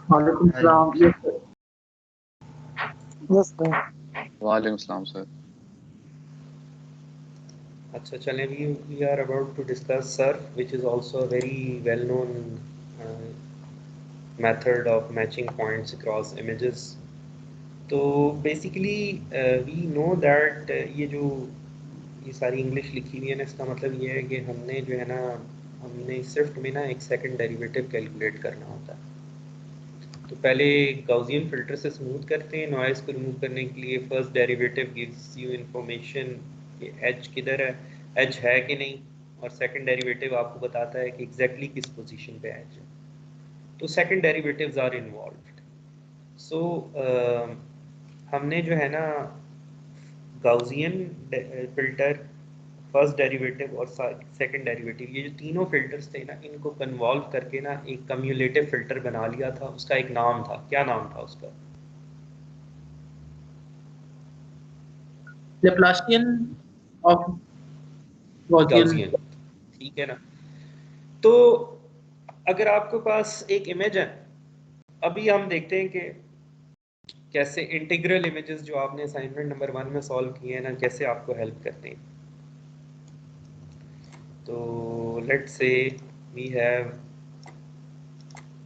वालेकुम हाँ जी। सलाम। Yes sir. Yes sir. वालेकुम सलाम सर। अच्छा चलें, we are about to discuss SURF which is also a very well known method of matching points across images. तो बेसिकली वी नो दैट ये सारी इंग्लिश लिखी हुई है ना, इसका मतलब ये है कि हमने जो है ना, हमने स्विफ्ट में ना एक सेकंड डेरिवेटिव कैलकुलेट करना होता है। तो पहले गाउसियन फिल्टर से स्मूथ करते हैं नॉइज़ को रिमूव करने के लिए। First derivative gives you information कि एच किधर है, एच है कि नहीं, और सेकंड डेरिवेटिव आपको बताता है कि एग्जैक्टली किस पोजीशन पे एच है। तो सेकंड डेरिवेटिव्स आर इन्वॉल्व्ड। सो हमने जो है ना गाउसियन फिल्टर, फर्स्ट डेरिवेटिव और सेकंड डेरिवेटिव, ये जो तीनों फिल्टर्स थे ना, इनको कन्वॉल्व करके ना एक कम्युलेटिव फिल्टर बना लिया था। उसका एक नाम था, क्या नाम था उसका? लेप्लासियन ऑफ गॉसियन। गाउसियन। ठीक है ना। तो अगर आपके पास एक इमेज है, अभी हम देखते हैं कि कैसे इंटीग्रल इमेजेस जो आपने असाइनमेंट नंबर 1 में सॉल्व किए हैं ना, कैसे आपको हेल्प करते हैं। तो लेट्स से वी हैव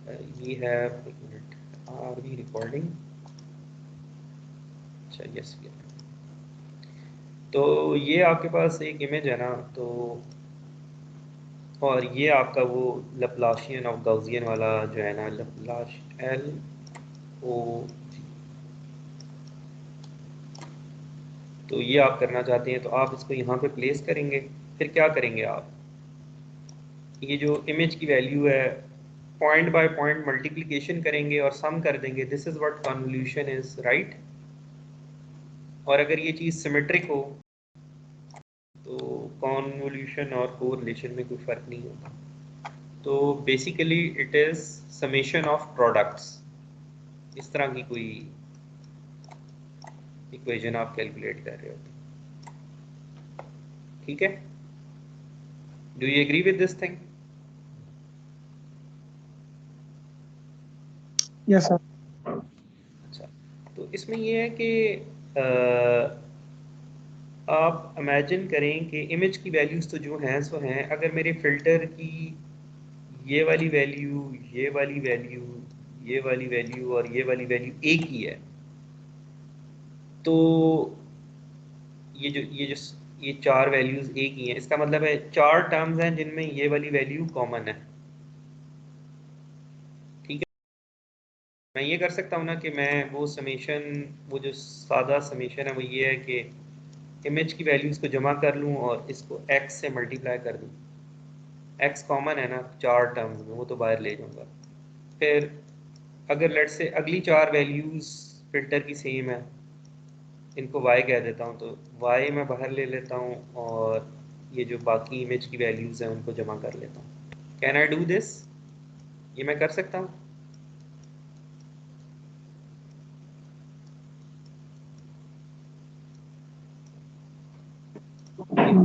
एक मिनट, आर वी रिकॉर्डिंग? अच्छा यस वी आर। तो ये आपके पास एक इमेज है ना, तो और ये आपका वो लप्लाशियन ऑफ गाउसियन वाला जो है ना, लप्लाश एल ओ। तो ये आप करना चाहते हैं तो आप इसको यहाँ पे प्लेस करेंगे। फिर क्या करेंगे आप, ये जो इमेज की वैल्यू है पॉइंट बाय पॉइंट मल्टीप्लिकेशन करेंगे और सम कर देंगे। This is what convolution is, right. और अगर ये चीज़ सिमेट्रिक हो तो कन्वोल्यूशन और कोरिलेशन में कोई फ़र्क नहीं होता। तो basically it is summation of products. इस तरह की कोई इक्वेशन आप कैलकुलेट कर रहे होते, ठीक है। Do you agree with this thing? Yes sir. अच्छा, तो इसमें ये है कि आप इमेजिन करें कि इमेज की वैल्यूज़ तो जो हैं सो हैं। अगर मेरे फ़िल्टर की ये वाली वैल्यू, ये वाली वैल्यू, ये वाली वैल्यू और ये वाली वैल्यू एक ही है, तो ये चार वैल्यूज़ एक ही हैं, इसका मतलब है चार टर्म्स हैं जिनमें ये वाली वैल्यू कॉमन है, ठीक है। मैं ये कर सकता हूँ ना कि मैं वो समेशन, वो जो सादा समेशन है वो ये है कि इमेज की वैल्यूज़ को जमा कर लूँ और इसको x से मल्टीप्लाई कर दूँ। x कॉमन है ना चार टर्म्स में, वो तो बाहर ले जाऊँगा। फिर अगर लेट से अगली चार वैल्यूज़ फिल्टर की सेम है, इनको y कह देता हूँ, तो y मैं बाहर ले लेता हूँ और ये जो बाकी इमेज की वैल्यूज़ हैं उनको जमा कर लेता हूँ। Can I do this? ये मैं कर सकता हूँ।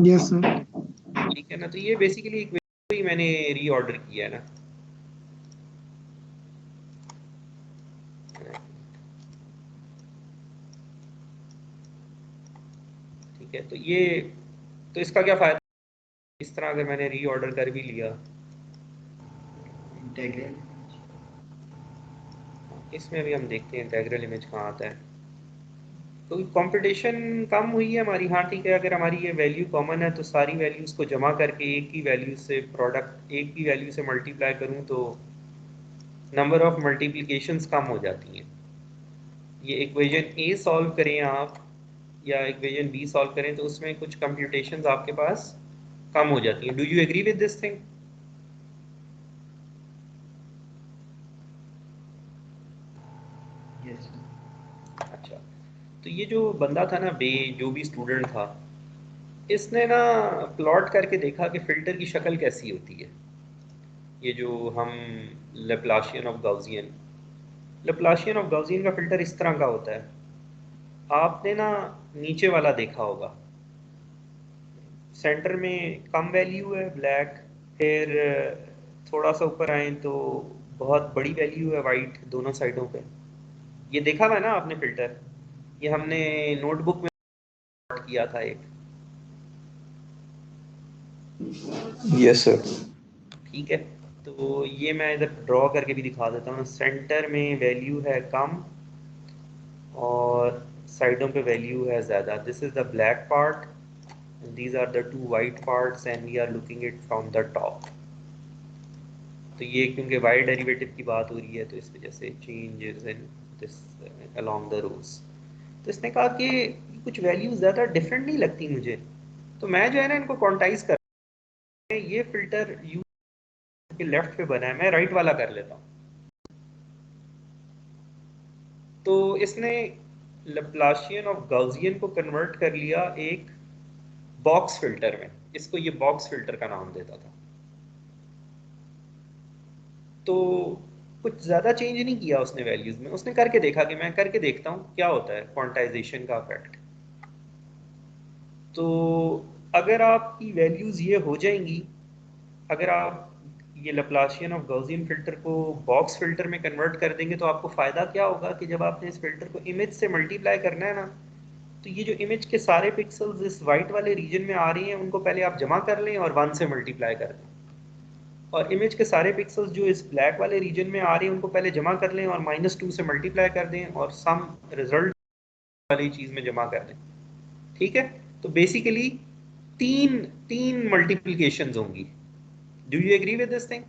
Yes sir. ठीक है ना। तो ये बेसिकली इक्वेशन ही मैंने रीऑर्डर किया है ना। ठीक है, तो ये, तो इसका क्या फ़ायदा, इस तरह अगर मैंने रीऑर्डर कर भी लिया, इंटीग्रल इसमें भी हम देखते हैं इंटीग्रल इमेज कहाँ आता है। तो कंपटीशन कम हुई है हमारी। हाँ ठीक है, अगर हमारी ये वैल्यू कॉमन है तो सारी वैल्यूज़ को जमा करके एक ही वैल्यू से प्रोडक्ट, एक ही वैल्यू से मल्टीप्लाई करूँ तो नंबर ऑफ मल्टीप्लिकेशंस कम हो जाती हैं। ये इक्वेशन ए सॉल्व करें आप या इक्वेशन बी सॉल्व करें तो उसमें कुछ कंप्यूटेशंस आपके पास कम हो जाती हैं। Do you agree with this thing? Yes अच्छा, तो ये जो बंदा था ना, जो भी स्टूडेंट था, इसने ना प्लॉट करके देखा कि फ़िल्टर की शक्ल कैसी होती है। ये जो हम लेप्लाशियन ऑफ गाउसियन, लेप्लाशियन ऑफ गाउसियन का फ़िल्टर इस तरह का होता है। आपने ना नीचे वाला देखा होगा, सेंटर में कम वैल्यू है ब्लैक, फिर थोड़ा सा ऊपर आए तो बहुत बड़ी वैल्यू है वाइट दोनों साइडों पे। ये देखा हुआ है ना आपने फिल्टर, ये हमने नोटबुक में plot किया था एक। Yes sir. ठीक है, तो ये मैं इधर ड्रॉ करके भी दिखा देता हूँ। सेंटर में वैल्यू है कम और साइडों पे वैल्यू है ज़्यादा। This is the black part, these are the two white parts and we are looking it from the top। तो ये क्योंकि y डेरिवेटिव की बात हो रही है तो इस वजह से changes in this along the rows। तो इसने कहा कि कुछ वैल्यूज ज़्यादा डिफरेंट नहीं लगती मुझे, तो मैं जो है ना इनको क्वांटाइज कर, ये फिल्टर यू के लेफ्ट पे बना है, मैं राइट वाला कर लेता हूँ। तो इसने लैप्लाशियन ऑफ गाउसियन को कन्वर्ट कर लिया एक बॉक्स फिल्टर में, इसको ये बॉक्स फिल्टर का नाम देता था। तो कुछ ज़्यादा चेंज नहीं किया उसने वैल्यूज़ में, उसने करके देखा कि मैं करके देखता हूँ क्या होता है क्वांटाइजेशन का इफेक्ट। तो अगर आपकी वैल्यूज़ ये हो जाएंगी, अगर आप ये लैप्लाशियन ऑफ गॉसियन फिल्टर को बॉक्स फिल्टर में कन्वर्ट कर देंगे तो आपको फ़ायदा क्या होगा कि जब आपने इस फिल्टर को इमेज से मल्टीप्लाई करना है ना, तो ये जो इमेज के सारे पिक्सल्स इस वाइट वाले रीजन में आ रही हैं उनको पहले आप जमा कर लें और 1 से मल्टीप्लाई कर दें, और इमेज के सारे पिक्सल्स जो इस ब्लैक वाले रीजन में आ रही हैं उनको पहले जमा कर लें और -2 से मल्टीप्लाई कर दें और सम रिजल्ट वाली चीज़ में जमा कर दें। ठीक है, तो बेसिकली तीन तीन मल्टीप्लिकेशंस होंगी। Do you agree with this thing?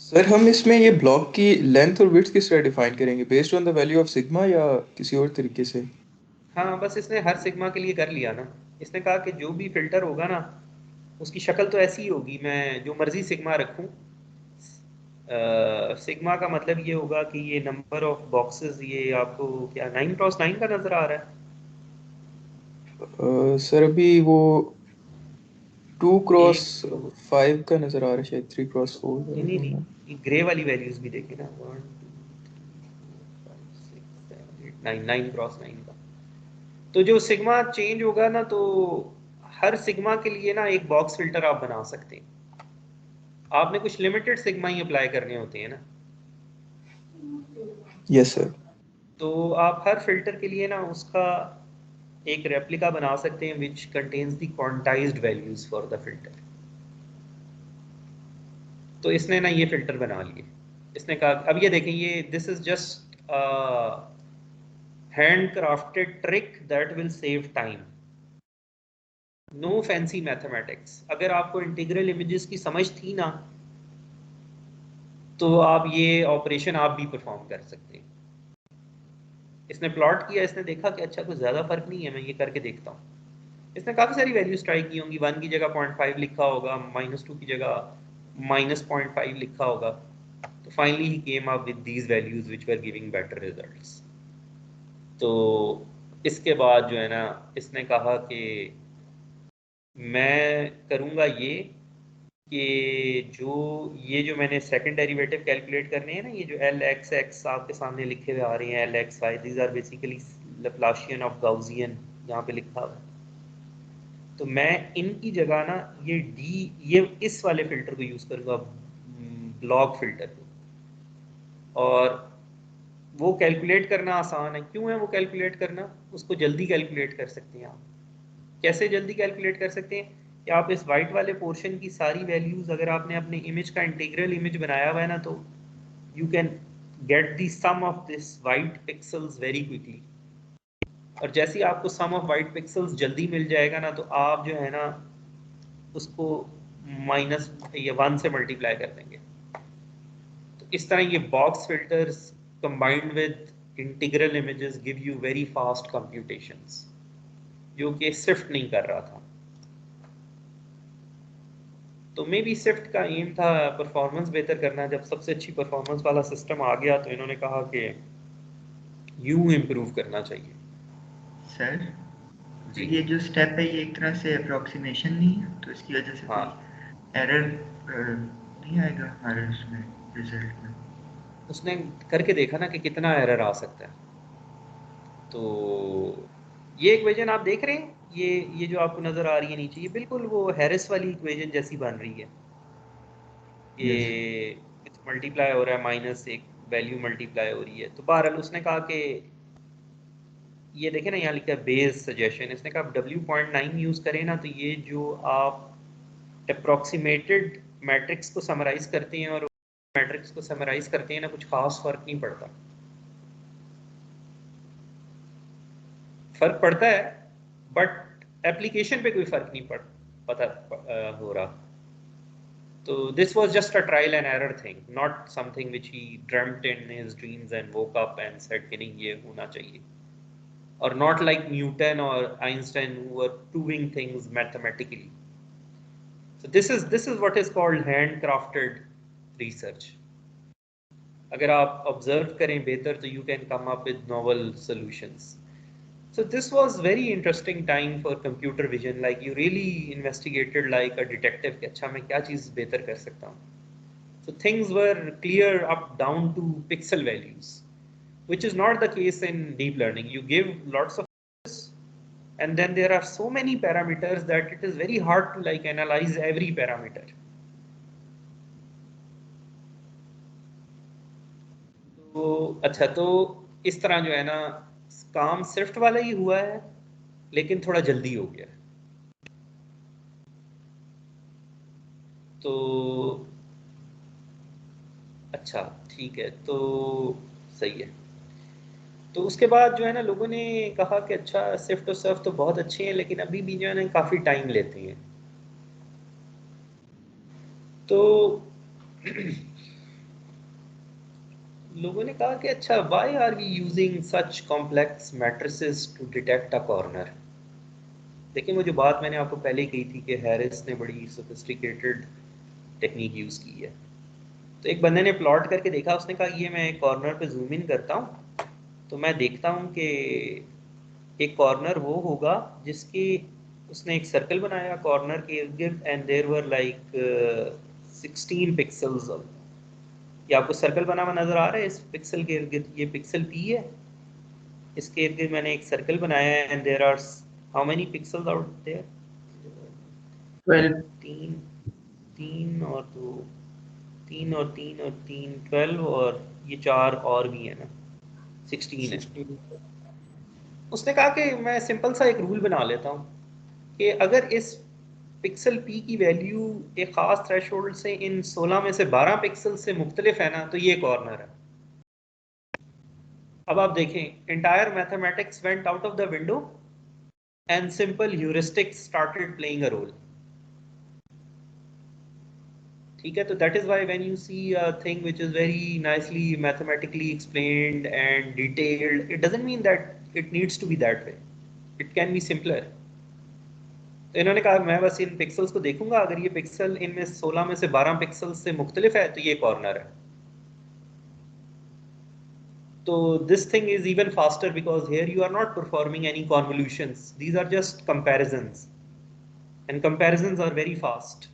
Sir हम इसमें ये ब्लॉक की लेंथ और विड्थ किस तरह डिफाइन करेंगे, based on the value of sigma या किसी और तरीके से? हाँ, बस इसने हर सिग्मा के लिए कर लिया ना। इसने कहा कि जो भी फिल्टर होगा ना उसकी शक्ल तो ऐसी ही होगी, मैं जो मर्जी सिग्मा रखूं। सिग्मा का मतलब ये होगा कि ये नंबर ऑफ बॉक्सेस, ये आपको क्या 9x9 का नजर आ रहा है? सर अभी वो 2x5 एक का नजर आ रहा है, शायद 3x4। नहीं नहीं नहीं, ये ग्रे वाली वैल्यूज भी देखे ना, 1 2 3 4 5 6 7 8 9, 9x9 का। तो जो सिग्मा चेंज होगा ना, तो हर सिग्मा के लिए ना एक बॉक्स फिल्टर आप बना सकते हैं। आपने कुछ लिमिटेड सिग्मा ही अप्लाई करने होते हैं ना, यस सर। तो आप हर फिल्टर के लिए ना उसका एक रेप्लिका बना सकते हैं which contains the quantized values for the filter. तो इसने ना ये फिल्टर बना लिए। इसने कहा, अब ये देखें, ये this is just hand crafted trick that will save time, no fancy mathematics. अगर आपको इंटीग्रल इमेजेस की समझ थी ना तो आप ये ऑपरेशन आप भी परफॉर्म कर सकते हैं। इसने प्लॉट किया, इसने देखा कि अच्छा कुछ ज़्यादा फर्क नहीं है, मैं ये करके देखता हूँ। इसने काफ़ी सारी वैल्यूज ट्राई की होंगी, 1 की जगह 0.5 लिखा होगा, -2 की जगह -0.5 लिखा होगा। तो finally he came up with these values which were giving better results. तो इसके बाद जो है ना इसने कहा कि मैं करूँगा ये कि ये जो मैंने सेकंड डेरिवेटिव कैलकुलेट करने हैं ना, ये जो एल एक्स एक्स आपके सामने लिखे हुए आ रहे हैं, L X Y, these are basically Laplacian of Gaussian यहाँ पे लिखा हुआ है। तो मैं इनकी जगह ना ये इस वाले फिल्टर को यूज़ करूँगा, ब्लॉक फिल्टर को। और वो कैलकुलेट करना आसान है। क्यों है वो कैलकुलेट करना? उसको जल्दी कैलकुलेट कर सकते हैं आप। कैसे जल्दी कैलकुलेट कर सकते हैं कि आप इस वाइट वाले पोर्शन की सारी वैल्यूज, अगर आपने अपने इमेज का इंटीग्रल इमेज बनाया हुआ है ना, तो you can get the sum of this white pixels very quickly. और जैसे ही आपको सम ऑफ वाइट पिक्सल्स जल्दी मिल जाएगा ना, तो आप जो है ना उसको -1 से मल्टीप्लाई कर देंगे। तो इस तरह ये box filters combined with integral images give you very fast computations, जो कि स्विफ्ट नहीं कर रहा था। तो मे बी स्विफ्ट का एम था परफॉर्मेंस बेहतर करना। जब सबसे अच्छी परफॉर्मेंस वाला सिस्टम आ गया तो इन्होंने कहा कि यूं इम्प्रूव करना चाहिए। सर, तो जी ये जो स्टेप है ये एक तरह से अप्रोक्सीमेशन नहीं है, तो इसकी वजह से हाँ, कोई एरर नहीं आएगा हमारे उसमें रिजल्ट में? उसने करके देखा ना कि कितना एरर आ सकता है। तो ये इक्वेशन आप देख रहे हैं, ये जो आपको नज़र आ रही है नीचे, ये बिल्कुल वो हैरिस वाली इक्वेशन जैसी बन रही है। ये कुछ मल्टीप्लाई हो रहा है, माइनस एक वैल्यू मल्टीप्लाई हो रही है। तो बहरहाल उसने कहा कि ये देखें ना, यहाँ लिखा है बेस सजेशन, इसने कहा W.9 यूज़ करें ना, तो ये जो आप अप्रॉक्सीमेटेड मैट्रिक्स को समराइज करते हैं और मैट्रिक्स को समराइज करते हैं ना, कुछ खास फर्क नहीं पड़ता। फर्क पड़ता है बट एप्लीकेशन पे कोई फर्क नहीं हो रहा। तो this was just a trial and error thing, not something which he dreamed in his dreams and woke up and said कि नहीं ये होना चाहिए, और नॉट लाइक न्यूटन और Einstein who were proving things mathematically. So this is what is called handcrafted research. अगर आप observe करें बेहतर तो you can come up with novel solutions. So this was very interesting time for computer vision. Like you really investigated like a detective कि अच्छा मैं क्या चीज़ बेहतर कर सकता हूँ. So things were clear up down to pixel values, which is not the case in deep learning. You give lots of and then there are so many parameters that it is very hard to like analyze every parameter. तो अच्छा, तो इस तरह जो है ना काम Swift वाला ही हुआ है, लेकिन थोड़ा जल्दी हो गया। तो अच्छा ठीक है, तो सही है। तो उसके बाद जो है ना लोगों ने कहा कि अच्छा स्विफ्ट और सर्फ तो बहुत अच्छे हैं, लेकिन अभी भी जो है ना काफ़ी टाइम लेते हैं। तो लोगों ने कहा कि अच्छा why are we using such complex matrices to detect a corner. देखिए वो जो बात मैंने आपको पहले ही कही थी कि हैरिस ने बड़ी सोफिस्टिकेटेड टेक्निक यूज़ की है। तो एक बंदे ने प्लॉट करके देखा, उसने कहा ये मैं कॉर्नर पे जूम इन करता हूँ तो मैं देखता हूँ कि एक कॉर्नर वो होगा जिसके उसने एक सर्कल बनाया कॉर्नर के इर्द गिर्द and there were like 16 pixels. ये आपको सर्कल बना हुआ नजर आ रहा है इस पिक्सल के इर्द गिर्द, ये पिक्सल P है, इसके इर्द गिर्द मैंने एक सर्कल बनाया है and there are how many pixels out there, 12. तीन और दो, तीन और तीन और तीन 12, और ये चार और भी है ना 16 है। उसने कहा कि मैं सिंपल सा एक रूल बना लेता हूँ कि अगर इस पिक्सल P की वैल्यू एक खास थ्रेशोल्ड से इन 16 में से 12 पिक्सल से मुख्तलिफ है ना, तो ये कॉर्नर है। अब आप देखें entire mathematics went out of the window and simple heuristics started playing a role. ठीक है, तो that is why when you see a thing which is very nicely mathematically explained and detailed, it doesn't mean that it needs to be that way. It can be simpler. तो इन्होंने कहा मैं बस इन pixels को देखूंगा, अगर ये pixel इनमें 16 में से 12 पिक्सल से मुख्तलिफ है तो ये कॉर्नर है। So this thing is even faster because here you are not performing any convolutions. These are just comparisons, and comparisons are very fast.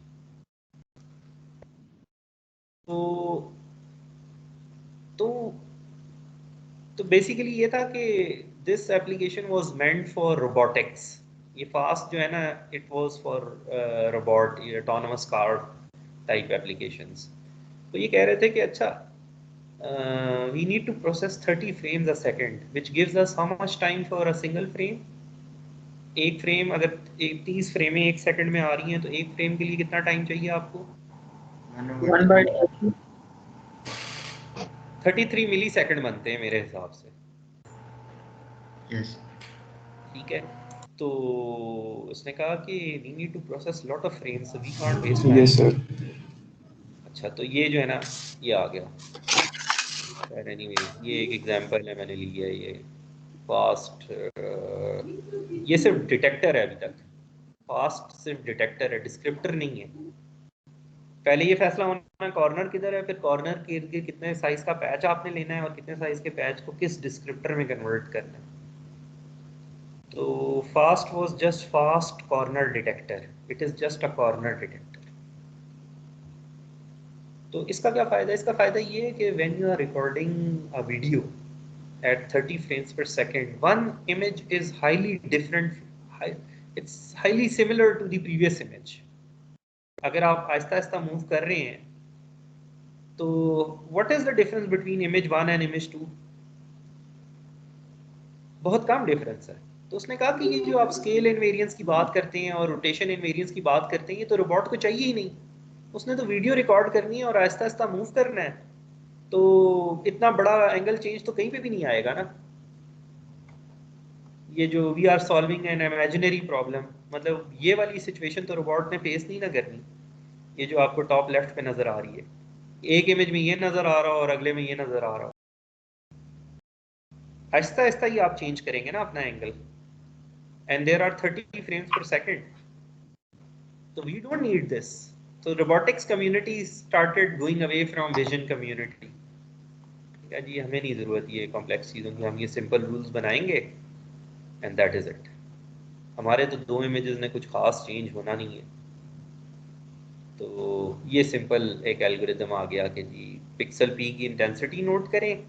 तो basically ये था कि this application was meant for robotics. ये fast जो है ना, it was for robot, autonomous car type applications. तो ये कह रहे थे कि अच्छा we need to process 30 frames a second, which gives us how much time for a single frame? एक फ्रेम अगर 30 फ्रेमें एक सेकंड में आ रही हैं तो एक फ्रेम के लिए कितना टाइम चाहिए आपको? 1/30. 33 मिली सेकंड बनते हैं मेरे हिसाब से। यस ठीक है, तो उसने कहा कि we need to process lot of frames, so we can't waste time. Yes sir. अच्छा, तो ये जो है ना ये आ गया। एनीवे ये एक एग्जांपल है, मैंने लिया है ये फास्ट, ये सिर्फ डिटेक्टर है अभी तक, फास्ट सिर्फ डिटेक्टर है, डिस्क्रिप्टर नहीं है। पहले ये फैसला होना कॉर्नर किधर है, फिर कॉर्नर के इर्द गिर्द कितने साइज का पैच आपने लेना है और कितने साइज के पैच को किस डिस्क्रिप्टर में कन्वर्ट करना है। तो fast was just fast corner detector, it is just a corner detector. तो इसका क्या फ़ायदा है? इसका फ़ायदा ये है कि when you are recording a video at 30 frames per second, one image is highly different, it's highly similar to the previous image. अगर आप आहिस्ता आहिस्ता मूव कर रहे हैं तो what is the difference between image 1 and image 2? बहुत कम difference है। तो उसने कहा कि ये जो आप स्केल इनवेरिएंस की बात करते हैं और रोटेशन इनवेरिएंस की बात करते हैं, ये तो रोबोट को चाहिए ही नहीं। उसने तो वीडियो रिकॉर्ड करनी है और आहिस्ता आहिस्ता मूव करना है, तो इतना बड़ा एंगल चेंज तो कहीं पे भी नहीं आएगा ना। ये जो we are solving an imaginary problem, मतलब ये वाली सिचुएशन तो रोबोट ने फेस नहीं ना करनी। ये जो आपको टॉप लेफ्ट पे नजर आ रही है, एक इमेज में ये नजर आ रहा हो और अगले में ये नजर आ रहा हो, आहिस्ता आहिस्ता ही आप चेंज करेंगे ना अपना angle. And there are 30 frames per second, तो वी डोंट नीड दिस। तो robotics community started going away from vision community. क्या जी, हमें नहीं ज़रूरत ये कॉम्प्लेक्स चीज़ों की, हम ये सिंपल रूल्स बनाएंगे एंड दैट इज़ इट। हमारे तो 2 इमेजेस में कुछ खास चेंज होना नहीं है। तो ये सिंपल एक एल्गोरिदम आ गया कि जी पिक्सल पी की इंटेंसिटी नोट करें,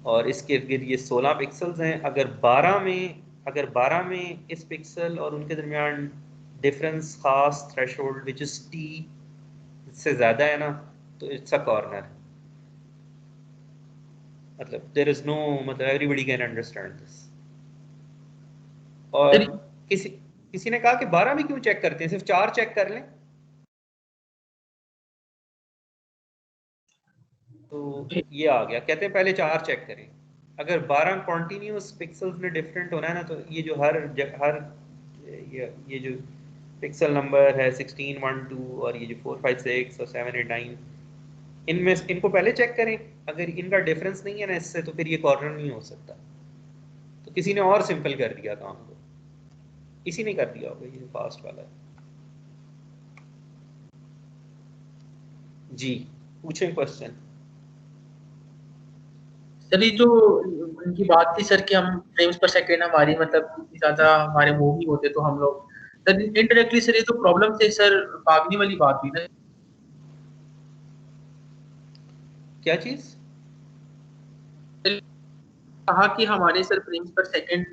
और इसके इर्द ये 16 पिक्सल्स हैं। अगर 12 में इस पिक्सल और उनके दरमियान डिफरेंस खास थ्रेशोल्ड विच इज टी से ज़्यादा है ना, तो इट्स अ कॉर्नर। मतलब देयर इज नो, मतलब एवरीबॉडी कैन अंडरस्टैंड दिस। और किसी किसी ने कहा कि 12 में क्यों चेक करते हैं, सिर्फ 4 चेक कर लें। तो ये आ गया, कहते हैं पहले 4 चेक करें। अगर 12 कॉन्टिन्यूस पिक्सल्स में डिफरेंट होना है ना, तो ये जो हर ये जो पिक्सल नंबर है 16, 1, 2 और ये जो 4, 5, 6 और 7, 8, 9, इनमें इनको पहले चेक करें। अगर इनका डिफरेंस नहीं है ना इससे, तो फिर ये कॉर्नर नहीं हो सकता। तो किसी ने और सिंपल कर दिया काम को, इसी ने कर दिया होगा, ये फास्ट वाला है। जी पूछें क्वेश्चन। सर ये जो उनकी बात थी सर कि हम फ्रेम्स पर सेकंड हमारी मतलब इतनी ज्यादा हमारे मूव नहीं होते, तो हम लोग सर इनडायरेक्टली सर ये तो प्रॉब्लम से सर भागने वाली बात हुई ना। क्या चीज? कहा कि हमारे सर फ्रेम्स पर सेकंड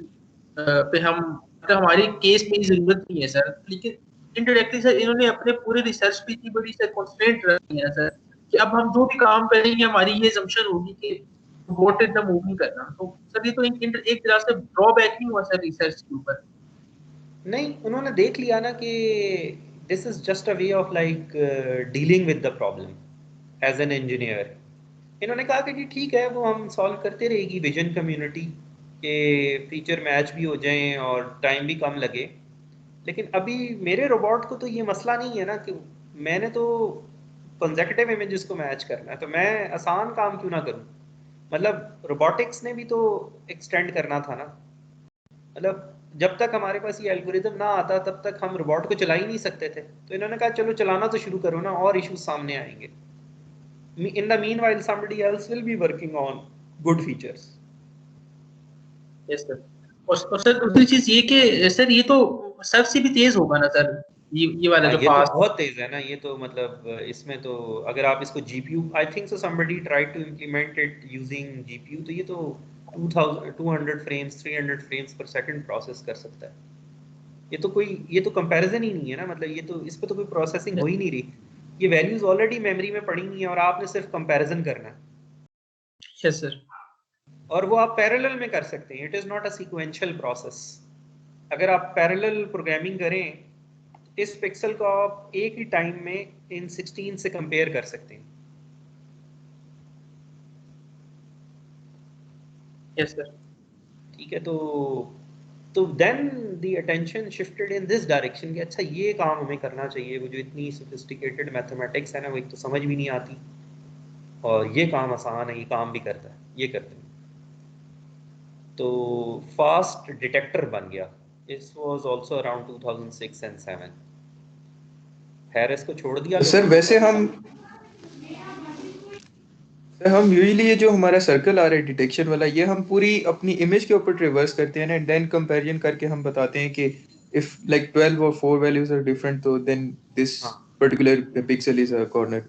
पे हम तो हमारी केस में जरूरत नहीं है सर, लेकिन इनडायरेक्टली सर इन्होंने अपने पूरे रिसर्च पे इतनी बड़ी सर कॉन्स्टेंट रखी है सर कि अब हम जो भी काम करेंगे हमारी ये assumption होगी कि रोबोट इतना मूव नहीं करना। तो सर ये तो एक तरह से ड्रॉबैक नहीं हुआ सर रिसर्च के ऊपर? नहीं, उन्होंने देख लिया ना कि this is just a way of like dealing with the problem as an engineer. इन्होंने कहा कि जी ठीक है, वो हम सॉल्व करते रहेगी विजन कम्युनिटी के, फीचर मैच भी हो जाएं और टाइम भी कम लगे। लेकिन अभी मेरे रोबोट को तो ये मसला नहीं है ना कि मैंने तो कंसेक्यूटिव इमेजेस को मैच करना है, तो मैं आसान काम क्यों ना करूं। मतलब रोबोटिक्स ने भी तो एक्सटेंड करना था ना। मतलब जब तक हमारे पास ये एल्गोरिदम ना आता तब तक हम रोबोट को चला ही नहीं सकते थे। तो इन्होंने कहा चलो चलाना तो शुरू करो ना, और इश्यूज सामने आएंगे। In the meanwhile somebody else will be working on good features. Yes sir. और सर दूसरी चीज ये कि सर ये तो सबसे भी तेज होगा ना सर, ये वाला हाँ, जो ये तो फास्ट। बहुत तेज है ना। ये तो मतलब इसमें तो अगर आप इसको GPU, I think so somebody tried to implement it using GPU, तो ये तो 2200 frames 300 frames per second process कर सकता है। ये तो कंपैरिजन ही नहीं है ना। मतलब ये तो, इस पे तो कोई प्रोसेसिंग हो ही नहीं रही। ये वैल्यूज ऑलरेडी मेमोरी में पड़ी हुई है और आपने सिर्फ कंपैरिजन करना है। Yes sir. और वो आप पैरेलल में कर सकते हैं। It is not a sequential process. अगर आप पैरेलल प्रोग्रामिंग करें, इस पिक्सल को आप एक ही टाइम में इन 16 से कंपेयर कर सकते हैं। Yes sir. ठीक है, तो then the attention shifted in this direction कि अच्छा ये काम हमें करना चाहिए। वो जो इतनी सोफिस्टिकेटेड मैथमेटिक्स है ना, वो एक तो समझ भी नहीं आती, और ये काम आसान है, ये काम भी करता है, ये करते हैं। तो फास्ट डिटेक्टर बन गया। This was also around 2006 and 7। Harris को छोड़ दिया तो सर लोगों ने वैसे हम यूजुअली ये जो हमारा सर्कल आ रहा है डिटेक्शन वाला, ये हम पूरी अपनी इमेज के ऊपर रिवर्स करते हैं ना, देन कंपैरिजन करके हम बताते हैं कि इफ लाइक 12 और 4 वैल्यूज आर डिफरेंट, तो देन दिस हाँ particular pixel is a corner. जी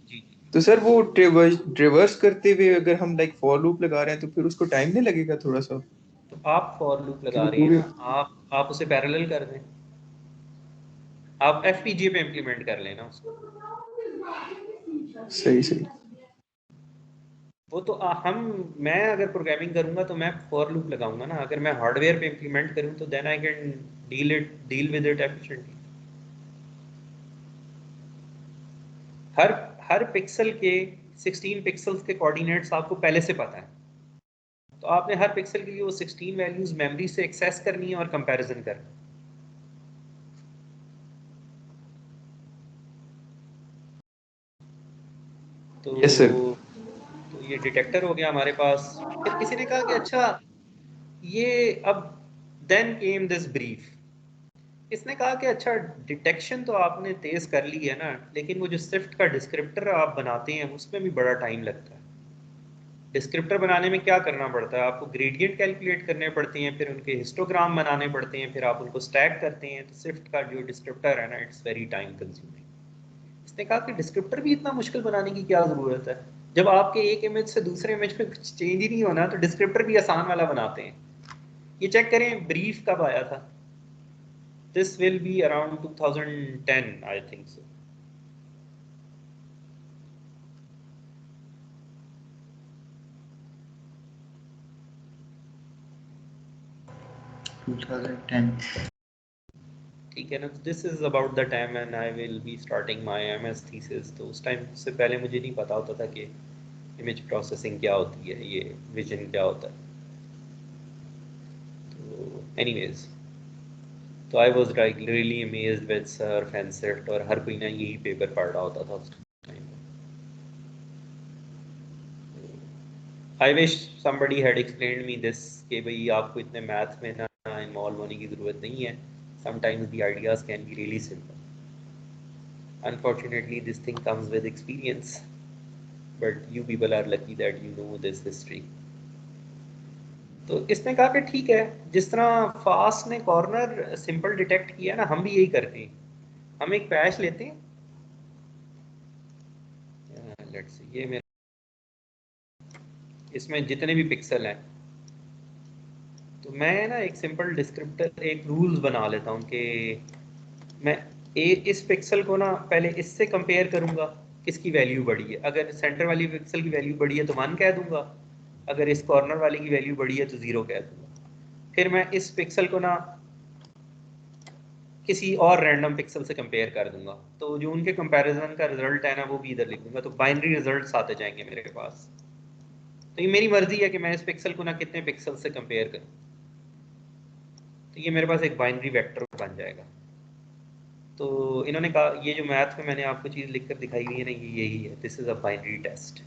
जी। तो सर वो ट्रिवर्स करते हुए अगर हम लाइक फॉर लूप लगा रहे हैं, तो फिर उसको टाइम नहीं लगेगा थोड़ा सा तो आप फॉर लूप कि लगा वो रहे हैं पूरे? ना, आप उसे पैरेलल कर दें। आप एफपीजीए पे इम्प्लीमेंट कर लेना उसको। सही सही। वो तो मैं अगर प्रोग्रामिंग करूंगा तो मैं फॉर लूप लगाऊंगा ना। अगर मैं हार्डवेयर पे इम्प्लीमेंट करूं तो then I can deal with it efficiently. हर पिक्सल के 16 पिक्सल्स के कोऑर्डिनेट्स आपको पहले से पता है, तो आपने हर पिक्सल के लिए वो 16 वैल्यूज मेमोरी से एक्सेस करनी है और कंपैरिजन करना है। तो यस सर। तो ये डिटेक्टर हो गया हमारे पास। फिर किसी ने कहा कि अच्छा ये अब देन केम दिस ब्रीफ। इसने कहा कि अच्छा डिटेक्शन तो आपने तेज कर ली है ना, लेकिन वो जो स्विफ्ट का डिस्क्रिप्टर आप बनाते हैं उसमें भी बड़ा टाइम लगता है। डिस्क्रिप्टर बनाने में क्या करना पड़ता है, आपको ग्रेडियंट कैलकुलेट करने पड़ते हैं, फिर उनके हिस्टोग्राम बनाने पड़ते हैं, फिर आप उनको स्टैक करते हैं। तो स्विफ्ट का जो डिस्क्रिप्टर है ना, इट्स वेरी टाइम कंज्यूमिंग। इसने कहा कि डिस्क्रिप्टर भी इतना मुश्किल बनाने की क्या ज़रूरत है, जब आपके एक इमेज से दूसरे इमेज में कुछ चेंज ही नहीं होना, तो डिस्क्रिप्टर भी आसान वाला बनाते हैं। ये चेक करें ब्रीफ कब आया था। This will be around 2010 I think सो। ठीक है ना। This is about the time and I will be starting my MS thesis. तो उस टाइम से पहले मुझे नहीं पता होता था कि इमेज प्रोसेसिंग क्या होती है, ये विजन क्या होता है। तो एनीवेज, तो I was like really amazed with SURF and SIFT, और हर कोई ना यही पेपर पढ़ रहा होता था उस time. I wish somebody had explained me this कि भाई आपको इतने मैथ में ना इन्वॉल्व होने की ज़रूरत नहीं है। Sometimes the ideas can be really simple. Unfortunately, this thing comes with experience, but you people are lucky that you know this history. तो इसने कहा कि ठीक है, जिस तरह फास्ट ने कॉर्नर सिंपल डिटेक्ट किया ना, हम भी यही करते हैं। हम एक पैच लेते हैं, लेट्स सी, ये मेरा, इसमें जितने भी पिक्सल हैं, तो मैं ना एक सिंपल डिस्क्रिप्टर, एक रूल्स बना लेता हूँ कि मैं इस पिक्सल को ना पहले इससे कंपेयर करूंगा, किसकी वैल्यू बड़ी है। अगर सेंटर वाली पिक्सल की वैल्यू बड़ी है तो 1 कह दूंगा, अगर इस कॉर्नर वाले की वैल्यू बड़ी है तो 0 कह दूंगा। फिर मैं इस पिक्सल को ना किसी और रैंडम पिक्सल से कंपेयर कर दूंगा, तो जो उनके कंपैरिजन का रिजल्ट है ना, वो भी इधर लिख दूंगा, तो बाइनरी रिजल्ट्स आते जाएंगे मेरे पास। तो ये मेरी मर्जी है कि मैं इस पिक्सल को ना कितने पिक्सल से कंपेयर करूं, तो ये मेरे पास एक बाइनरी वेक्टर बन जाएगा। तो इन्होंने कहा ये जो मैथ में मैंने आपको चीज़ लिखकर दिखाई हुई है ना, ये यही है, this is a binary test,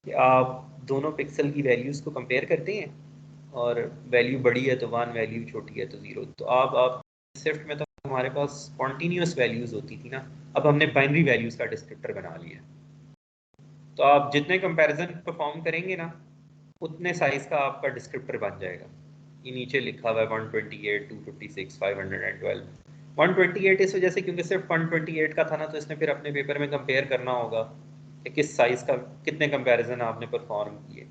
कि आप दोनों पिक्सल की वैल्यूज़ को कंपेयर करते हैं, और वैल्यू बड़ी है तो 1, वैल्यू छोटी है तो 0। तो आप स्विफ्ट में तो हमारे पास कॉन्टीन्यूस वैल्यूज़ होती थी ना, अब हमने बाइनरी वैल्यूज़ का डिस्क्रिप्टर बना लिया। तो आप जितने कंपैरिजन परफॉर्म करेंगे ना, उतने साइज़ का आपका डिस्क्रिप्टर बन जाएगा। ये नीचे लिखा हुआ है 128, 256, 512। 128 इस वजह से क्योंकि सिर्फ 128 का था ना, तो इसने फिर अपने पेपर में कंपेयर करना होगा कि किस साइज़ का कितने कंपैरिजन आपने परफॉर्म किए।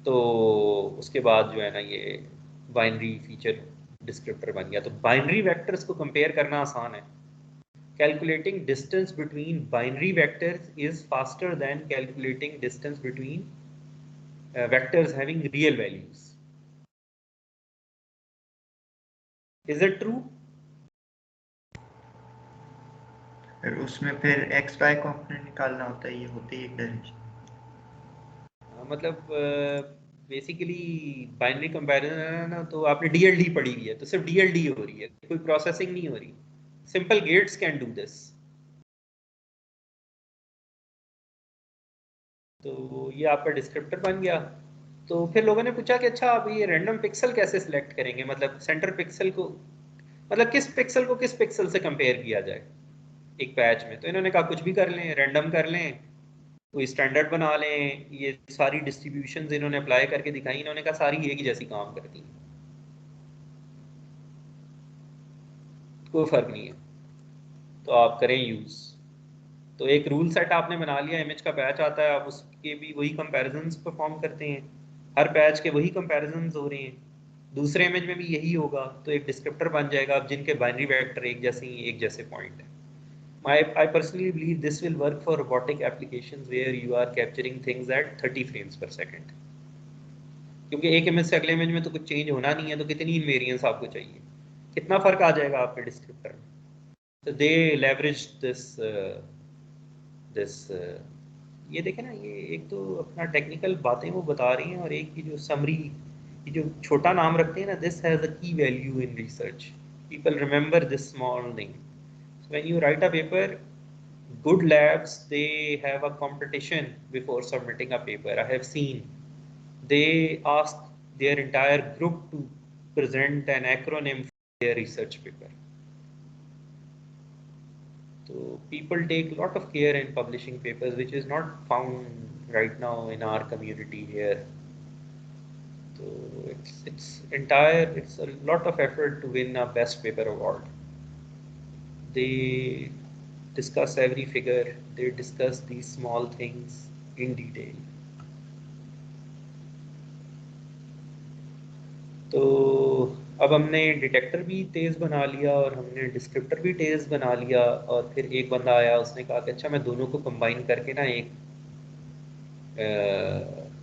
तो उसके बाद जो है ना, ये बाइनरी फीचर डिस्क्रिप्टर बन गया। तो बाइनरी वेक्टर्स को कंपेयर करना आसान है। Calculating distance between binary vectors is faster than calculating distance between vectors having real values. Is it true? फिर उसमें फिर एक्स वाई कॉम्पोनेंट निकालना होता है, ये होते ही एक डायरेक्शन। मतलब बेसिकली बाइनरी कंपैरिजन है ना, तो आपने डीएलडी पढ़ी हुई है, तो सिर्फ डीएलडी हो रही है, कोई प्रोसेसिंग नहीं हो रही। Simple gates can do this. तो ये आपका डिस्क्रिप्टर बन गया। तो फिर लोगों ने पूछा कि अच्छा आप ये रैंडम पिक्सल कैसे सिलेक्ट करेंगे, मतलब सेंटर पिक्सल को, मतलब किस पिक्सल को किस पिक्सल से कंपेयर किया जाए एक पैच में। तो इन्होंने कहा कुछ भी कर लें, रैंडम कर लें, कोई स्टैंडर्ड बना लें। ये सारी डिस्ट्रीब्यूशंस इन्होंने अप्लाई करके दिखाई। इन्होंने कहा सारी एक ही जैसी काम करती हैं, कोई फर्क नहीं है, तो आप करें यूज़। तो एक रूल सेट आपने बना लिया, इमेज का पैच आता है, आप उसके भी वही कंपैरिजंस परफॉर्म करते हैं, हर पैच के वही कंपैरिजंस हो रहे हैं, दूसरे इमेज में भी यही होगा, तो एक डिस्क्रिप्टर बन जाएगा अब जिनके बाइनरी वेक्टर एक जैसे पॉइंट है। I personally believe this will work for robotic applications where you are capturing things at 30 frames per second. क्योंकि एक इमेज से अगले इमेज में तो कुछ चेंज होना नहीं है, तो कितनी इनवेरियंस आपको चाहिए, कितना फर्क आ जाएगा आपके डिस्क्रिप्टर में. तो दे लेवरेज दिस ये देखें ना, ये एक तो अपना टेक्निकल बातें वो बता रही हैं, और एक की जो समरी, ये जो छोटा नाम रखते हैं ना, दिस हैज़ अ की value in research, people remember this small thing. So when you right a paper, good labs, they have a competition before submitting a paper. I have seen they ask their entire group to present an acronym for their research paper. So people take a lot of care in publishing papers, which is not found right now in our community here. So it's a lot of effort to win a best paper award. They discuss every figure, they discuss these small things in detail. तो अब हमने detector भी तेज़ बना लिया और हमने descriptor भी तेज़ बना लिया, और फिर एक बंदा आया, उसने कहा कि अच्छा मैं दोनों को कंबाइन करके ना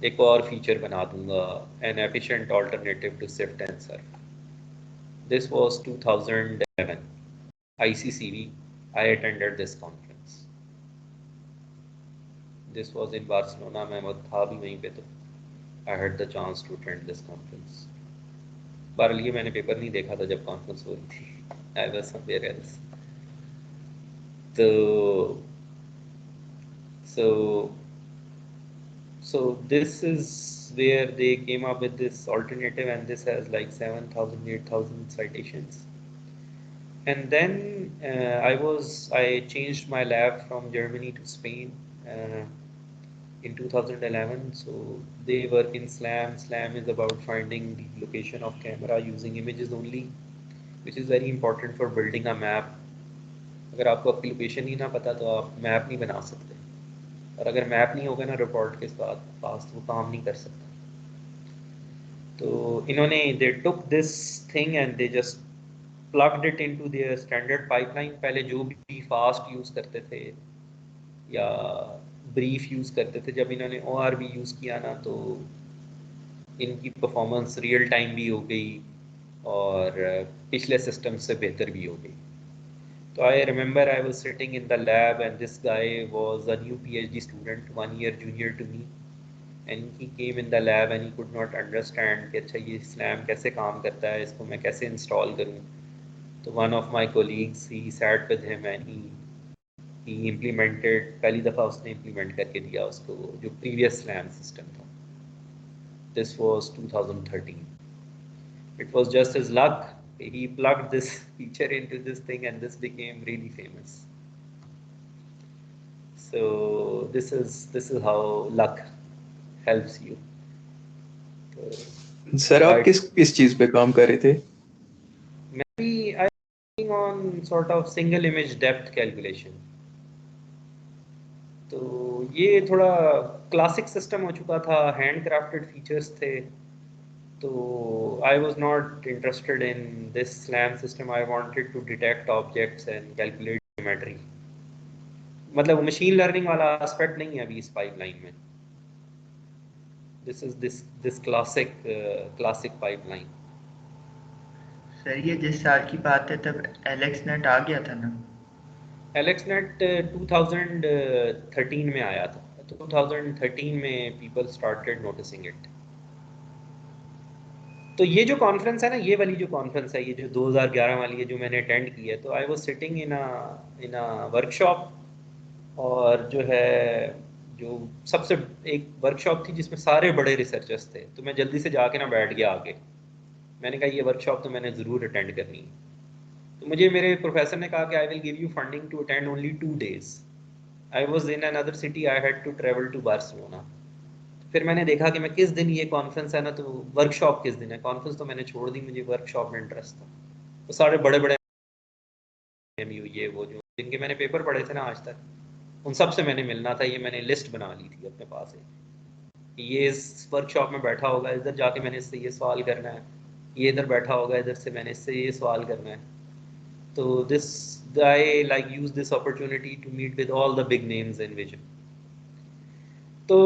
एक और फीचर बना दूंगा, an efficient alternative to SIFT and SURF. This was 2011 ICCV. I attended this conference. This was in Barcelona. मैं था भी वहीं पे, तो I had the chance to attend this conference. बहरहाल ये मैंने पेपर नहीं देखा था जब कॉन्फ्रेंस हो रही थी. I was somewhere else. So this is where they came up with this alternative, and this has like 7,000, 8,000 citations. And then I changed my lab from Germany to Spain in 2011. So they work in SLAM. SLAM is about finding the location of camera using images only, which is very important for building a map. अगर आपको आपकी location ही ना पता तो आप map नहीं बना सकते, और अगर मैप नहीं होगा ना रिपोर्ट के पास तो वो काम नहीं कर सकता. तो इन्होंने they took this thing and they just plugged it into their standard pipeline. पहले जो भी फास्ट यूज़ करते थे या ब्रीफ यूज़ करते थे, जब इन्होंने ORB यूज़ किया ना, तो इनकी परफॉर्मेंस रियल टाइम भी हो गई और पिछले सिस्टम से बेहतर भी हो गई. So I remember I was sitting in the lab and this guy was a new PhD student, 1 year junior to me, and he came in the lab and he could not understand कि अच्छा ये SLAM कैसे काम करता है, इसको मैं कैसे इंस्टॉल करूँ. तो one of my colleagues, he sat with him and he implemented, पहली दफ़ा उसने implement करके दिया उसको जो previous SLAM system था. This was 2013. It was just his luck. He plugged this feature into this thing and this became really famous. So this is how luck helps you. Sir आप किस चीज़ पे काम कर रहे थे? Maybe I was working on sort of single image depth calculation. तो ये थोड़ा क्लासिक सिस्टम हो चुका था, हैंडक्राफ्टेड फीचर्स थे. So I was not interested in this SLAM system. I wanted to detect objects and calculate geometry. मतलब machine learning वाला aspect नहीं है अभी इस पाइपलाइन में. This is this classic pipeline. Sir ये जिस साल की बात है तब एलेक्सनेट आ गया था ना? एलेक्सनेट 2013 में आया था. 2013 में people started noticing it. तो ये जो कॉन्फ्रेंस है ना, ये वाली जो कॉन्फ्रेंस है, ये जो 2011 वाली है जो मैंने अटेंड की है, तो I was sitting in a workshop, और जो है जो सबसे एक वर्कशॉप थी जिसमें सारे बड़े रिसर्चर्स थे. तो मैं जल्दी से जाके ना बैठ गया आगे. मैंने कहा ये वर्कशॉप तो मैंने ज़रूर अटेंड करनी है. तो मुझे मेरे प्रोफेसर ने कहा कि I will give you funding to attend only 2 days. I was in another city, I had to travel to Barcelona. फिर मैंने देखा कि मैं किस दिन ये कॉन्फ्रेंस है ना, तो वर्कशॉप किस दिन है. कॉन्फ्रेंस तो मैंने छोड़ दी, मुझे वर्कशॉप में इंटरेस्ट था. तो सारे बड़े बड़े ये वो जो जिनके मैंने पेपर पढ़े थे ना आज तक, उन सब से मैंने मिलना था. ये मैंने लिस्ट बना ली थी अपने पास कि ये इस वर्कशॉप में बैठा होगा, इधर जाके मैंने इससे ये सवाल करना है, ये इधर बैठा होगा, इधर से मैंने इससे ये सवाल करना है. तो guy like used this opportunity to meet with all the big names in vision. तो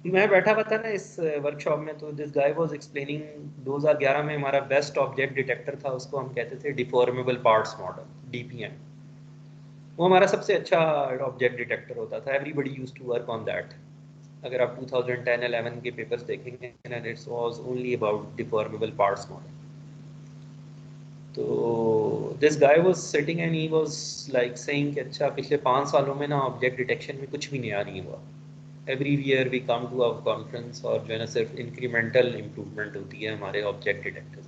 मैं बैठा हुआ था ना इस वर्कशॉप में, तो दिस गाय वाज एक्सप्लेनिंग 2011 में हमारा बेस्ट ऑब्जेक्ट डिटेक्टर था, उसको हम कहते थे डिफॉर्मेबल पार्ट्स मॉडल, डीपीएम। वो हमारा सबसे अच्छा ऑब्जेक्ट डिटेक्टर होता था, everybody used to work on that. अगर आप 2010-11 के पेपर्स देखेंगे and it was only about deformable parts model. तो this guy was sitting and he was like saying कि अच्छा पिछले 5 सालों में ना ऑब्जेक्ट डिटेक्शन में कुछ भी नया नहीं हुआ। Every year we come to our conference और जो है ना सिर्फ इंक्रीमेंटल इम्प्रूवमेंट होती है हमारे object detectors.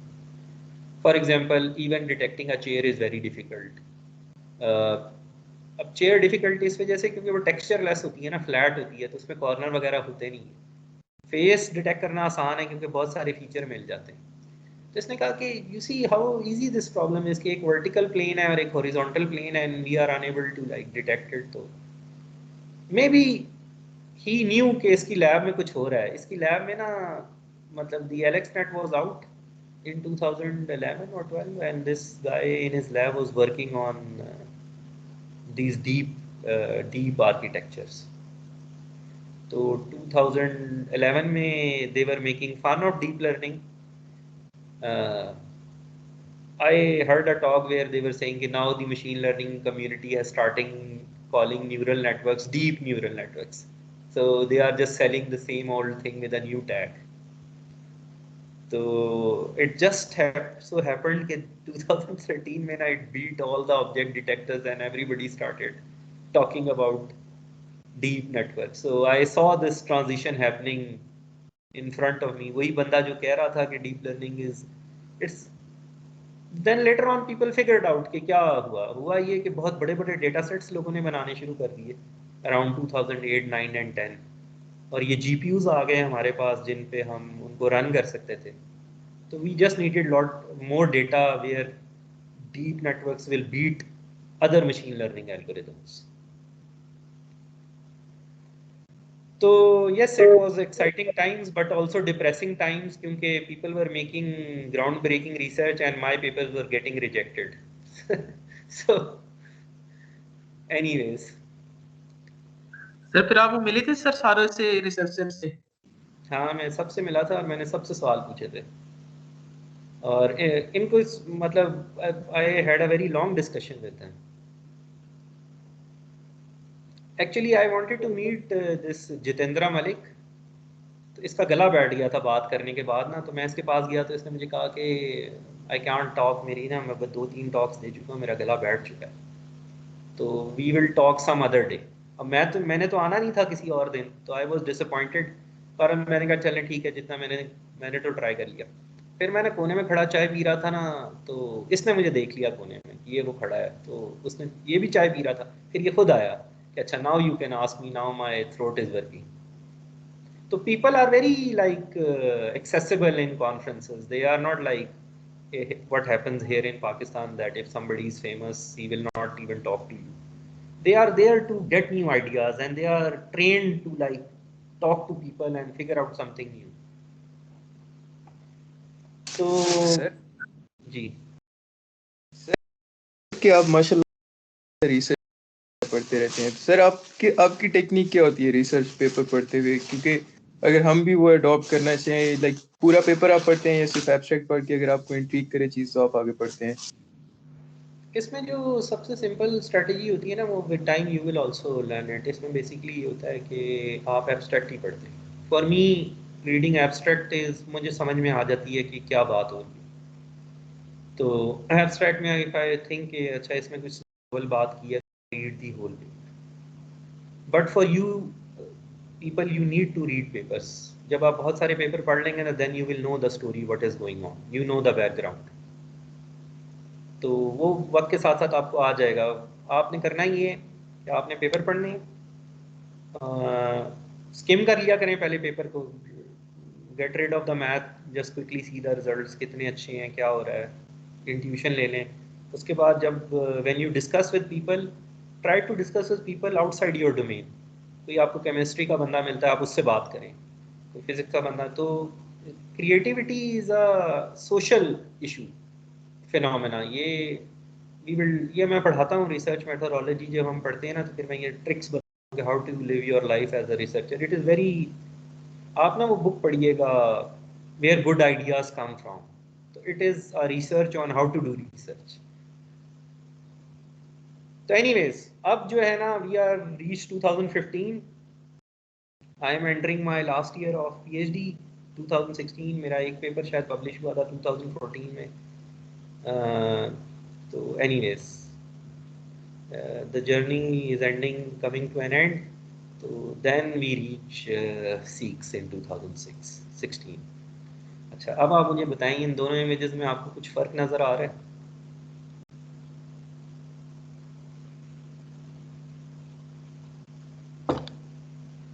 For example even detecting a chair is very difficult. अब चेयर डिफ़िकल्ट इस वजह से क्योंकि वो टेक्सचर लेस होती है ना, फ्लैट होती है, तो उसमें कॉर्नर वगैरह होते नहीं है। फेस डिटेक्ट करना आसान है क्योंकि बहुत सारे फीचर मिल जाते हैं। तो इसने कहा कि you see how easy this problem is कि एक वर्टिकल प्लेन है और एक हॉरिजॉन्टल प्लेन है and we are unable to like detect it. तो मे बी ही न्यू कि इसकी लैब में कुछ हो रहा है। इसकी लैब में ना मतलब the AlexNet was out in 2011 or 12 and this guy in his lab was working on these deep architectures. तो 2011 में they were making fun of deep learning. I heard a talk where they were saying that now the machine learning community is starting calling neural networks deep neural networks. So they are just selling the same old thing with a new tag. So it just so happened that 2013 when I beat all the object detectors and everybody started talking about deep networks. So I saw this transition happening in front of me. वही बंदा जो कह रहा था कि deep learning is it's then later on people figured out कि क्या हुआ ये कि बहुत बड़े-बड़े data sets लोगों ने बनाने शुरू कर दिए around 2008, 9 and 10 और ये GPUs आ गए हमारे पास जिन पे हम उनको रन कर सकते थे। तो we just needed lot more data where deep networks will beat other machine learning algorithms. So yes, it was exciting times but also depressing times क्योंकि people were making groundbreaking research and my papers were getting rejected. So anyways. Sir फिर आप मिले थे sir सारे से researcher से? हाँ मैं सबसे मिला था और मैंने सबसे सवाल पूछे थे और इनको मतलब I had a very long discussion with them. Actually I wanted to meet this Jitendra Malik. तो इसका गला बैठ गया था बात करने के बाद ना, तो मैं इसके पास गया तो इसने मुझे कहा कि आई कैंट टॉक, मेरी ना मैं 2-3 टॉक्स दे चुका हूँ, मेरा गला बैठ चुका है, तो we will talk some other day. अब मैंने तो आना नहीं था किसी और दिन, तो आई वाज डिसअपॉइंटेड, पर मैंने कहा चलें ठीक है, जितना मैंने तो ट्राई कर लिया। फिर मैंने कोने में खड़ा चाय पी रहा था ना, तो इसने मुझे देख लिया कोने में, ये वो खड़ा है, तो उसने ये भी चाय पी रहा था, फिर ये खुद आया कि अच्छा now you can ask me, now my throat is working. So people are very like accessible in conferences. They are not like what happens here in Pakistan that if somebody is famous, he will not even talk to you. They are there to get new ideas and they are trained to like talk to people and figure out something new. So जी कि आप माशाल्लाह research पढ़ते रहते हैं। Sir आपकी technique क्या होती है रिसर्च पेपर पढ़ते हुए? क्योंकि अगर हम भी वो अडॉप्ट करना चाहें, लाइक पूरा पेपर आप पढ़ते हैं या सिर्फ एब्स्ट्रैक्ट पढ़ के अगर आपको इंट्रिग करे चीज़ तो आप आगे पढ़ते हैं? इसमें जो सबसे सिंपल स्ट्रेटजी होती है ना, वो with time you will also learn it. इसमें बेसिकली ये होता है कि आप एब्स्ट्रैक्ट ही पढ़ते हैं। For me reading abstract is, मुझे समझ में आ जाती है कि क्या बात हो रही है। तो एब्स्ट्रैक्ट में इफ आई थिंक कि अच्छा इसमें कुछ नोवेल बात की है, read the whole paper. But for you people you need to read papers. जब आप बहुत सारे पेपर पढ़ लेंगे ना, then you will know the story what is going on, you know the background. तो वो वक्त के साथ साथ आपको आ जाएगा। आपने करना ही है कि आपने पेपर पढ़ने, स्किम कर लिया करें पहले पेपर को, get rid of the math, just quickly see the results कितने अच्छे हैं, क्या हो रहा है, इंट्यूशन ले लें। उसके बाद जब when you discuss with people, try to discuss with people outside your domain. कोई आपको केमिस्ट्री का बंदा मिलता है, आप उससे बात करें, कोई फिजिक्स का बंदा। तो creativity is a social issue phenomena. ये मैं पढ़ाता हूँ रिसर्च मेथोडोलॉजी, जब हम पढ़ते हैं ना तो फिर मैं ये ट्रिक्स बताऊँगा how to live your life as a researcher. It is very, आप ना वो बुक पढ़िएगा where good ideas come from, तो it is a research on how to do research. तो एनीवेज अब जो है ना we are reach 2015, I am entering my last year of PhD। 2016 मेरा एक पेपर शायद पब्लिश हुआ था 2014 में। तो anyways the journey is ending, coming to an end. So then we reach SEEKS in 2016। अच्छा, अब आप मुझे बताएं इन दोनों इमेजेस में आपको कुछ फर्क नजर आ रहा है?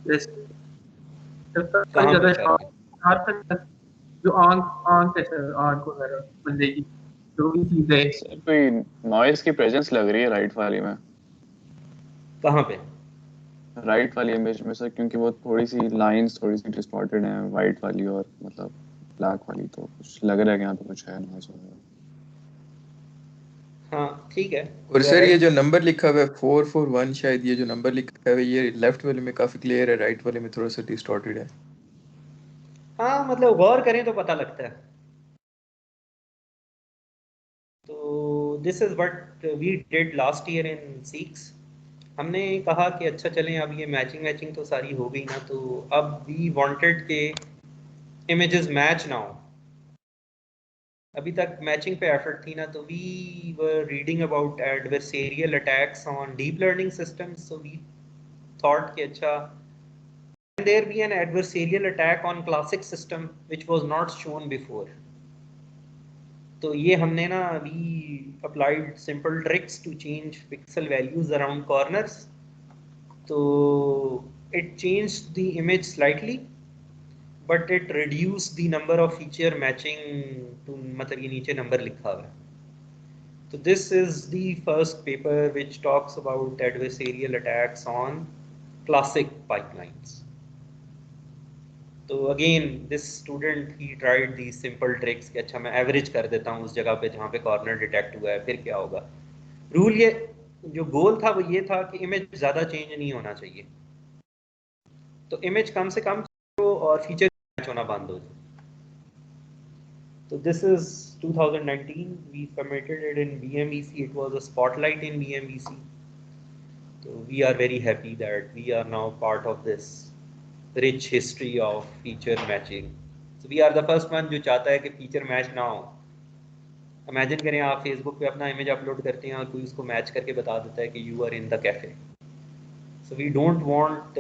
Yes, कहाँ पे ज्यादा फर्क है? शार्प जो आंख आंख है सर, आंख वगैरह बंदे की जो भी चीजें। सर कोई नॉइज की प्रेजेंस लग रही है राइट वाली में, कहाँ पे? राइट वाली इमेज में सर, क्योंकि वो थोड़ी सी लाइंस थोड़ी सी डिस्टॉर्टेड हैं वाइट वाली और मतलब ब्लैक वाली, तो कुछ लग रहा है कि यहाँ पे कुछ है नॉइज वगैरह। हाँ ठीक है, और you are सर ये right। जो नंबर लिखा हुआ है 441, शायद ये जो नंबर लिखा हुआ है ये लेफ्ट वाले में काफी क्लियर है, राइट वाले में थोड़ा सा डिस्टॉर्टेड है। हाँ मतलब गौर करें तो पता लगता है। तो this is what we did last year in seeks. हमने कहा कि अच्छा चलें, अब ये मैचिंग तो सारी हो गई ना, तो अब वी वांटेड के इमेजेस मैच ना हो। अभी तक मैचिंग पे एफर्ट थी ना, तो we were reading about adversarial attacks on deep learning systems, so we thought कि अच्छा can there be an adversarial attack on classic system which was not shown before। तो ये हमने ना we applied simple tricks to change pixel values around corners. तो it change the image slightly but it reduce the number of feature matching to, मतलब ये नीचे नंबर लिखा हुआ है। तो this is the first paper which talks about adversarial attacks on classic pipelines. तो again this student he tried the simple tricks कि अच्छा मैं एवरेज कर देता हूँ उस जगह पे जहाँ पे कॉर्नर डिटेक्ट हुआ है, फिर क्या होगा। रूल ये जो गोल था वो ये था कि इमेज ज़्यादा चेंज नहीं होना चाहिए, तो इमेज कम से कम हो और फीचर मैच होना बंद हो जाए। तो this is 2019 we submitted it in BMEC, it was a spotlight in BMEC। तो we are very happy that we are now part of this rich history of feature matching। So we are the first one जो चाहता है कि feature match ना हो। Imagine करें आप Facebook पे अपना इमेज अपलोड करते हैं और कोई उसको मैच करके बता देता है कि you are in the cafe. So we don't want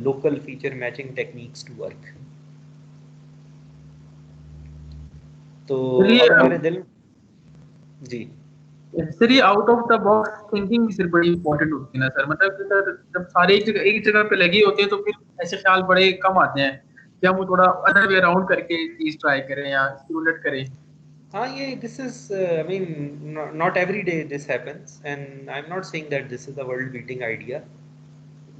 local feature matching techniques to work. तो चलिए अब हमारे दिल जी सर ये out of the box thinking भी सर बड़ी इंपॉर्टेंट होती है ना सर, मतलब कि सर जब सारे एक जगह पे लगे होते हैं तो फिर ऐसे ख्याल बड़े कम आते हैं कि हम थोड़ा अदर वे अराउंड करके चीज ट्राई करें या इसकी उलट करें। हाँ ये this is I mean not every day this happens and I am not saying that this is the world beating idea.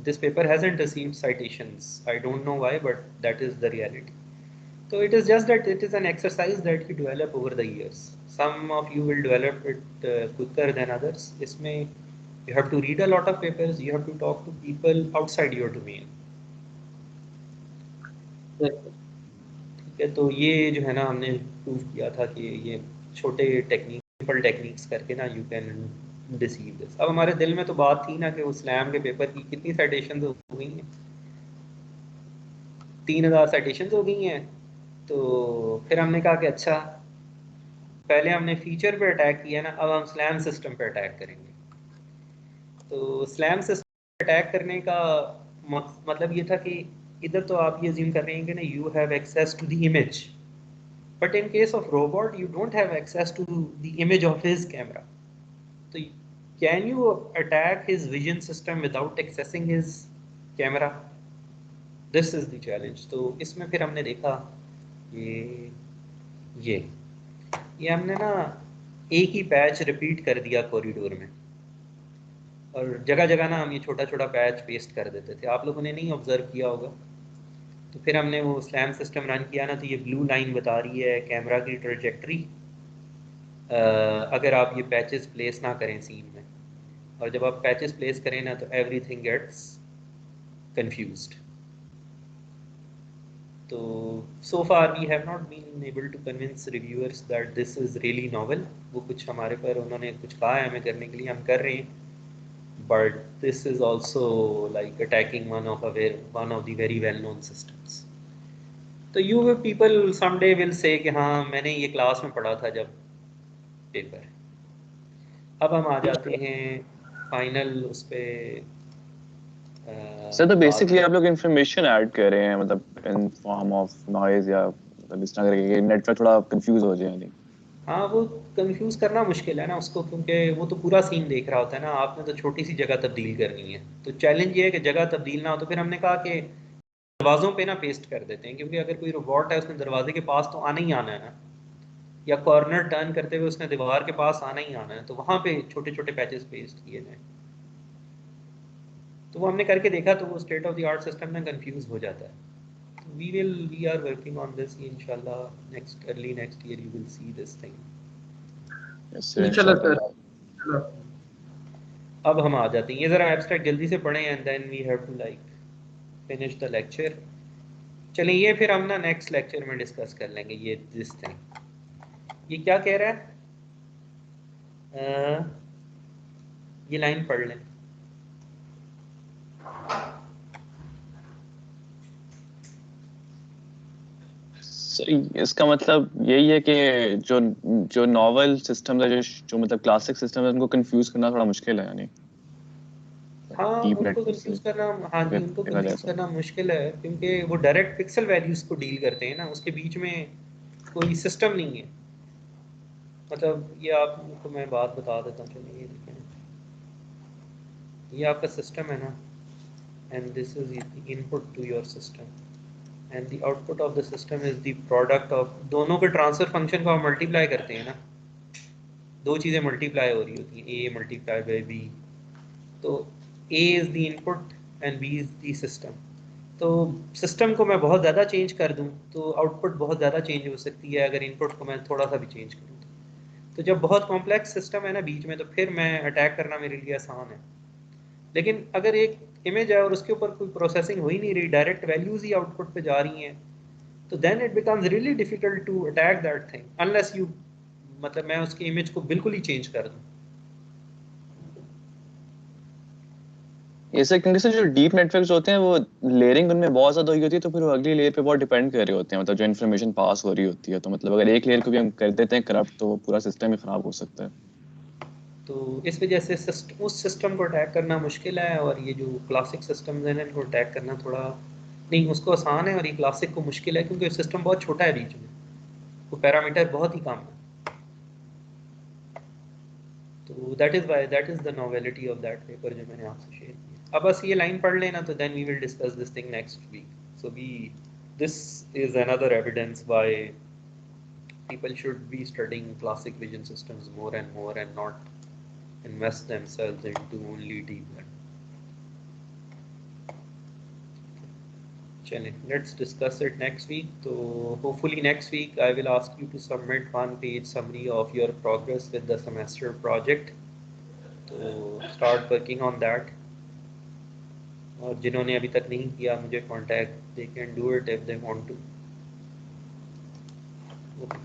This paper hasn't received citations, I don't know why, but that is the reality। So it is just that it is an exercise that you develop over the years। Some of you will develop it quicker than others। इसमें you have to read a lot of papers, you have to talk to people outside your domain। ठीक है, तो ये जो है ना हमने prove किया था कि ये छोटे टेक्निकल टेक्निक्स करके ना यू कैन डिसीव दिस। अब हमारे दिल में तो बात थी ना कि उस स्लैम के पेपर की कितनी साइटेशन हो गई हैं, 3000 साइटेशन हो गई हैं। तो फिर हमने कहा कि अच्छा पहले हमने फीचर पे अटैक किया ना, अब हम स्लैम सिस्टम पे अटैक करेंगे। तो स्लैम सिस्टम पे अटैक करने का मतलब ये था कि इधर तो आप ये अज्यूम कर रहे हैं कि ना you have access to the image, but in case of robot you don't have access to the image of his camera. तो can you attack his vision system without accessing his camera? This is the challenge. तो इसमें फिर हमने देखा ये ये हमने ना एक ही पैच रिपीट कर दिया कॉरिडोर में, और जगह जगह ना हम ये छोटा छोटा पैच पेस्ट कर देते थे। आप लोगों ने नहीं ऑब्जर्व किया होगा। तो फिर हमने वो स्लैम सिस्टम रन किया ना, तो ये ब्लू लाइन बता रही है कैमरा की ट्रेजेक्ट्री, अगर आप ये पैचेस प्लेस ना करें सीन में, और जब आप पैचेस प्लेस करें ना तो एवरीथिंग गेट्स कंफ्यूज्ड। तो so far we have not been able to convince reviewers that this is really novel। वो कुछ हमारे पर उन्होंने कुछ कहा है हमें करने के लिए, हम कर रहे हैं, but this is also like attacking one of the very well known systems। तो you people someday will say कि हाँ मैंने ये क्लास में पढ़ा था जब पेपर। अब हम आ जाते हैं फाइनल उस पे सर तो बात बेसिकली में। आप लोग इंफॉर्मेशन ऐड कर रहे हैं मतलब इन फॉर्म ऑफ नॉइज या मतलब इस तरह करके नेटवर्क थोड़ा कंफ्यूज हो जाए नहीं। हाँ वो कंफ्यूज करना मुश्किल है ना उसको, क्योंकि वो तो पूरा सीन देख रहा होता है ना, आपने तो छोटी सी जगह तब्दील करनी है। तो चैलेंज ये है कि जगह तब्दील ना हो, तो फिर हमने कहा कि दरवाज़ों पे ना पेस्ट कर देते हैं, क्योंकि अगर कोई रोबोट है उसने दरवाजे के पास तो आना ही आना है ना, या कॉर्नर टर्न करते हुए उसने दीवार के पास आना ही आना है, तो वहाँ पे छोटे छोटे पैचेस पेस्ट किए जाए। तो वो हमने करके देखा तो वो state of the art system में कंफ्यूज हो जाता है। we are working on this, inshallah early next year you will see this thing। इससे इंशाल्लाह सर। इंशाल्लाह। चलो अब हम आ जाते हैं, ये ज़रा एब्स्ट्रैक्ट जल्दी से पढ़ें and then we have to like finish the lecture. चलिए ये फिर हम ना नेक्स्ट लेक्चर में डिस्कस कर लेंगे ये दिस थिंग। ये क्या कह रहा है, ये लाइन पढ़ लें। सही इसका मतलब यही है कि जो जो नॉवल सिस्टम है जो मतलब क्लासिक सिस्टम है उनको कंफ्यूज करना थोड़ा मुश्किल है यानी हाँ डीप उनको नेटवर्क से कंफ्यूज करना, हाँ जी उनको देखा जाए कंफ्यूज तो। करना मुश्किल है, क्योंकि वो डायरेक्ट पिक्सल वैल्यूज को डील करते हैं ना, उसके बीच में कोई सिस्टम नहीं है। मतलब ये आपको मैं बात बता देता हूँ, चलिए ये देखें, ये आपका सिस्टम है ना, and this is the input to your system and the output of the system is the product of दोनों के ट्रांसफर फंक्शन को हम मल्टीप्लाई करते हैं ना, दो चीज़ें मल्टीप्लाई हो रही होती हैं, ए मल्टीप्लाई बाई बी। तो A is the input and B is the system. तो सिस्टम को मैं बहुत ज़्यादा चेंज कर दूँ तो आउटपुट बहुत ज़्यादा चेंज हो सकती है, अगर इनपुट को मैं थोड़ा सा भी चेंज करूँ तो जब बहुत कॉम्प्लेक्स सिस्टम है ना बीच में, तो फिर मैं अटैक करना मेरे लिए आसान है। लेकिन अगर एक इमेज है और उसके ऊपर कोई प्रोसेसिंग हो ही नहीं रही, डायरेक्ट वैल्यूज ही आउटपुट पे जा रही हैं, तो then it becomes really difficult to attack that thing unless you, मतलब मैं उसकी इमेज को बिल्कुल ही चेंज कर दूं। ऐसे क्योंकि सर जो डीप नेटवर्क्स होते हैं वो लेयरिंग उनमें बहुत ज्यादा हुई होती है तो फिर वो अगली लेयर पे बहुत डिपेंड कर रहे होते हैं मतलब जो इन्फॉर्मेशन पास हो रही होती है, तो मतलब अगर एक लेयर को भी हम कर देते हैं करप्ट तो पूरा सिस्टम ही खराब हो सकता है। तो इस वजह से उस सिस्टम को अटैक करना मुश्किल है, और ये जो क्लासिक सिस्टम्स हैं इनको अटैक करना थोड़ा नहीं, उसको आसान है और ये क्लासिक को मुश्किल है, क्योंकि सिस्टम बहुत छोटा है बीच में, वो पैरामीटर बहुत ही कम है। तो that is the novelty of that paper जो मैंने आपसे शेयर किया। अब बस ये लाइन पढ़ लेना, तो then we will discuss this thing next week. So we this is another evidence why people should be studying classic vision systems more and not invest themselves into only deep learning। Chale, let's discuss it next week. So hopefully next week I will ask you to submit 1-page summary of your progress with the semester project। तो start working on that। और जिन्होंने अभी तक नहीं किया मुझे contact, they can do it if they want to। Okay।